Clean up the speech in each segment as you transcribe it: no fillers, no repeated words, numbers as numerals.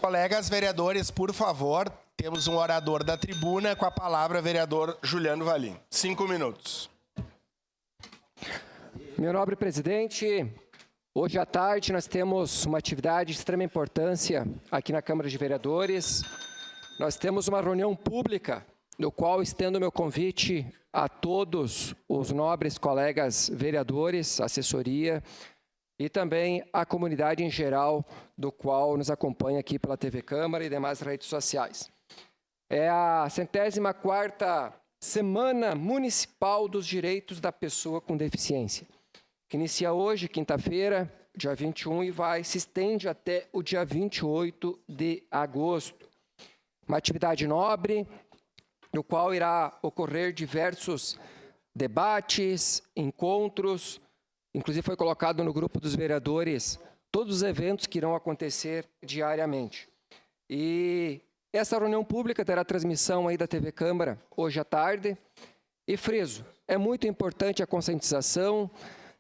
Colegas vereadores, por favor, temos um orador da tribuna com a palavra, vereador Juliano Valim. 5 minutos. Meu nobre presidente, hoje à tarde nós temos uma atividade de extrema importância aqui na Câmara de Vereadores. Nós temos uma reunião pública, no qual estendo meu convite a todos os nobres colegas vereadores, assessoria e também a comunidade em geral, do qual nos acompanha aqui pela TV Câmara e demais redes sociais. É a 104ª Semana Municipal dos Direitos da Pessoa com Deficiência, que inicia hoje, quinta-feira, dia 21, e se estende até o dia 28 de agosto. Uma atividade nobre, no qual irá ocorrer diversos debates, encontros, inclusive foi colocado no grupo dos vereadores todos os eventos que irão acontecer diariamente. E essa reunião pública terá transmissão aí da TV Câmara hoje à tarde. E friso, é muito importante a conscientização,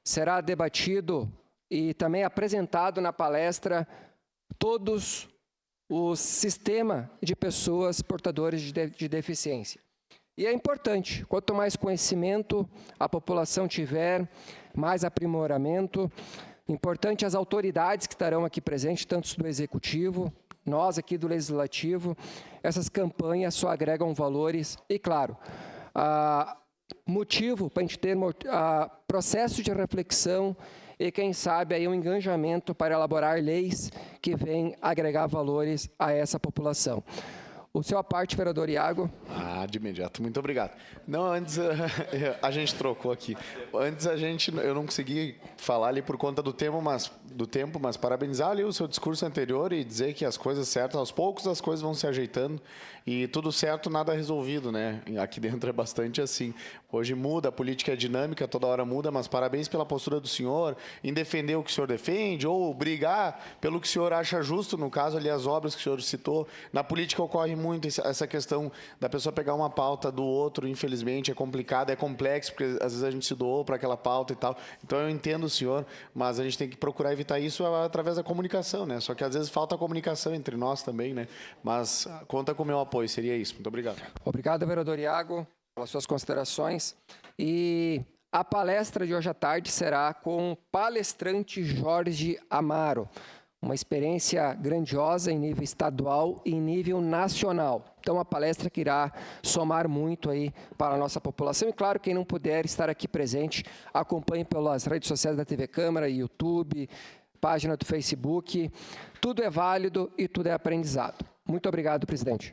será debatido e também apresentado na palestra todos o sistema de pessoas portadoras de deficiência. E é importante, quanto mais conhecimento a população tiver, mais aprimoramento. Importante as autoridades que estarão aqui presentes, tanto do Executivo, nós aqui do Legislativo. Essas campanhas só agregam valores e, claro, motivo para a gente ter processo de reflexão e, quem sabe, aí um engajamento para elaborar leis que venham agregar valores a essa população. O seu à parte, vereador Iago. De imediato, muito obrigado. Não, antes a gente trocou aqui. Antes eu não consegui falar ali por conta do tempo, mas parabenizar ali o seu discurso anterior e dizer que as coisas certas, aos poucos as coisas vão se ajeitando e tudo certo, nada resolvido, né? Aqui dentro é bastante assim. Hoje muda, a política é dinâmica, toda hora muda, mas parabéns pela postura do senhor em defender o que o senhor defende ou brigar pelo que o senhor acha justo, no caso ali as obras que o senhor citou. Na política ocorre muito essa questão da pessoa pegar uma pauta do outro, infelizmente, é complicado, é complexo, porque às vezes a gente se doou para aquela pauta e tal. Então eu entendo o senhor, mas a gente tem que procurar evitar isso através da comunicação, né? Só que às vezes falta comunicação entre nós também, né? Mas conta com o meu apoio, seria isso. Muito obrigado. Obrigado, vereador Iago, pelas suas considerações. E a palestra de hoje à tarde será com o palestrante Jorge Amaro. Uma experiência grandiosa em nível estadual e em nível nacional. Então, a palestra que irá somar muito aí para a nossa população. E, claro, quem não puder estar aqui presente, acompanhe pelas redes sociais da TV Câmara, YouTube, página do Facebook. Tudo é válido e tudo é aprendizado. Muito obrigado, presidente.